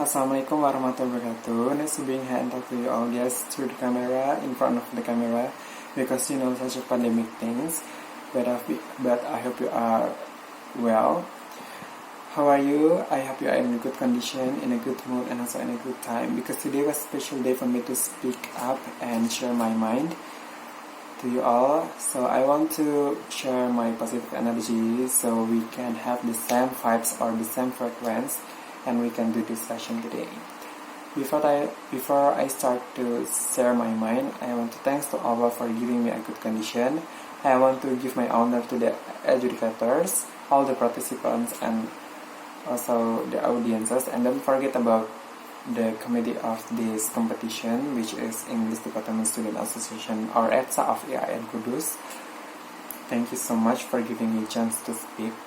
Assalamualaikum warahmatullahi wabarakatuh. Nice to being here and talk to you all guys through the camera, in front of the camera, because such a pandemic things. But I hope you are well. How are you? I hope you are in a good condition, in a good mood, and also in a good time. Because today was a special day for me to speak up and share my mind to you all. So I want to share my positive energy so we can have the same vibes or the same frequency, and we can do this session today. Before I start to share my mind, I want to thanks to Allah for giving me a good condition. I want to give my honor to the educators, all the participants, and also the audiences. And don't forget about the committee of this competition, which is English Department Student Association or EDSA of IAIN Kudus. Thank you so much for giving me a chance to speak.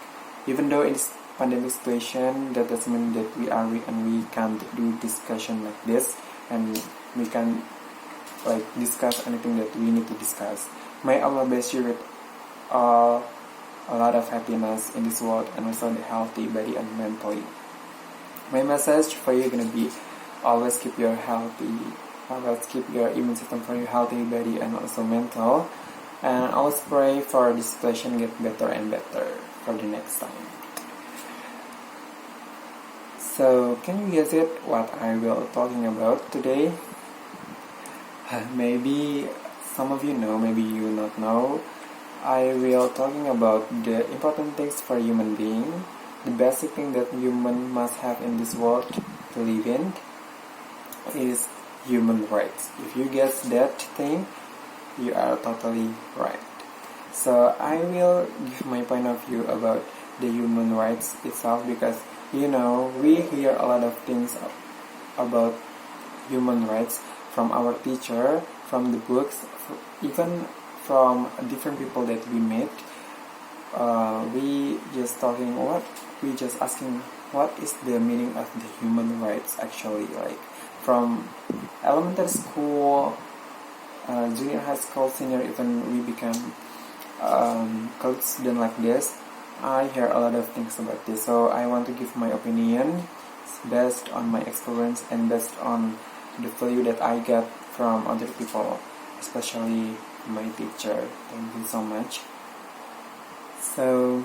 Even though it's pandemic situation, that doesn't mean that we are weak and we can't do discussion like this, and we can discuss anything that we need to discuss. May Allah bless you with a lot of happiness in this world, and also the healthy body and mentally. My message for you gonna be always keep your immune system for your healthy body and also mental, and always pray for this situation get better and better for the next time. So, can you guess it what I will talking about today? Maybe some of you know, maybe you not know. I will talking about the important things for human being, the basic thing that human must have in this world to live in is human rights. If you guess that thing, you are totally right. So I will give my point of view about the human rights itself, because we hear a lot of things about human rights from our teacher, from the books, even from different people that we meet. We just asking what is the meaning of the human rights actually, like from elementary school, junior high school, senior, even we become college student like this. I hear a lot of things about this, so I want to give my opinion based on my experience and based on the value that I get from other people, especially my teacher. Thank you so much. So,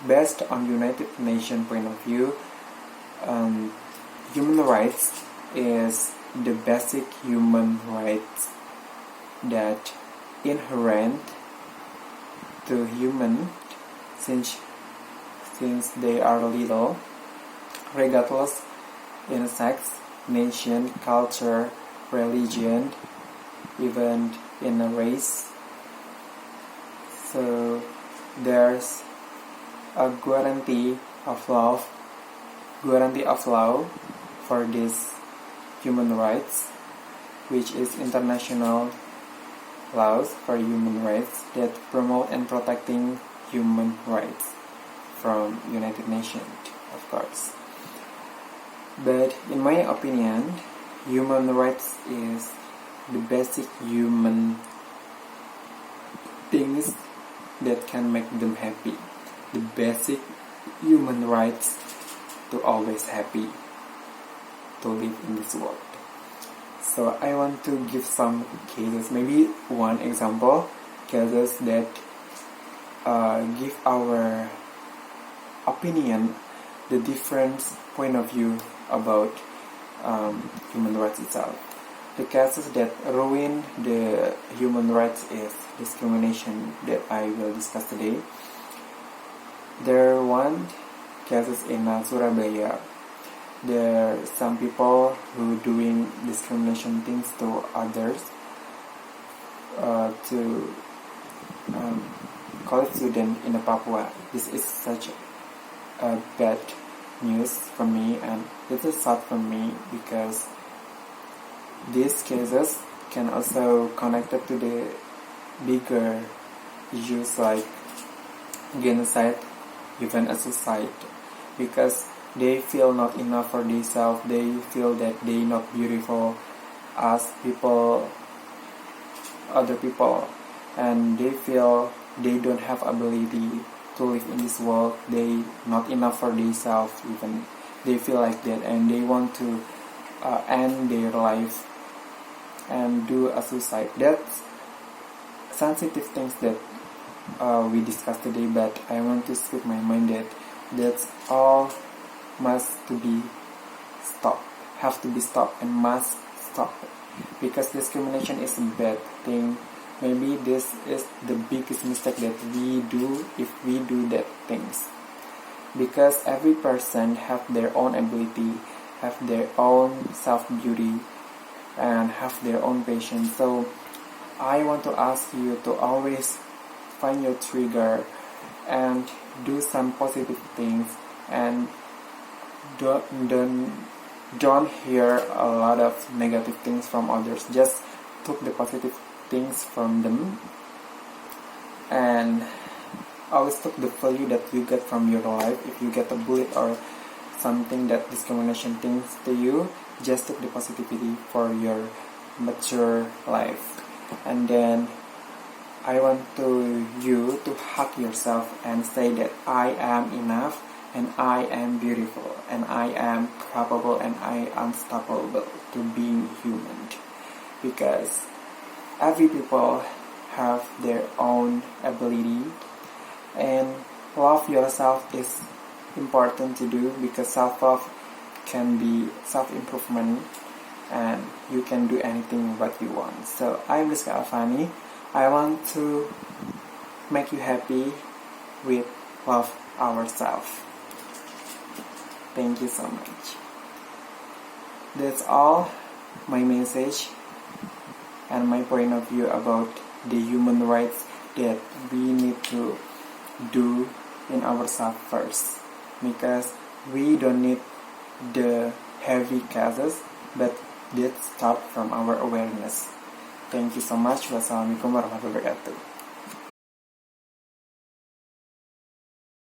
based on United Nations point of view, human rights is the basic human rights that inherent to human since they are little, regardless in sex, nation, culture, religion, even in a race. So there's a guarantee of law for these human rights, which is international laws for human rights that promote and protecting human rights from United Nations, of course. But in my opinion, human rights is the basic human things that can make them happy. The basic human rights to always happy to live in this world. So I want to give some cases, maybe one example, cases that give our opinion, the different point of view about human rights itself. The cases that ruin the human rights is discrimination that I will discuss today. There are one cases in Surabaya. There are some people who doing discrimination things to others, to college student in Papua. This is such a bad news for me, and it is sad for me because these cases can also connected to the bigger issues like genocide, even a suicide, because they feel not enough for themselves. They feel that they not beautiful as other people, and they feel they don't have ability to live in this world. They not enough for themselves, even they feel like that and they want to end their life and do a suicide. That's sensitive things that we discussed today, but I want to speak my mind that that's all must to be stopped, have to be stopped and must stop it. Because discrimination is a bad thing. Maybe this is the biggest mistake that we do if we do that things. Because every person have their own ability, have their own self-beauty, and have their own passion. So I want to ask you to always find your trigger and do some positive things, and don't hear a lot of negative things from others. Just took the positive things from them, and always took the value that you get from your life. If you get a bullet or something that discrimination things to you, just take the positivity for your mature life. And then I want you to hug yourself and say that I am enough, and I am beautiful, and I am capable, and I am unstoppable to being human. Because every people have their own ability, and love yourself is important to do, because self-love can be self-improvement, and you can do anything what you want. So I'm Rizky Alfanny. I want to make you happy with love ourselves. Thank you so much. That's all my message and my point of view about the human rights that we need to do in ourselves first. Because we don't need the heavy cases, but that start from our awareness. Thank you so much. Wassalamualaikum warahmatullahi wabarakatuh.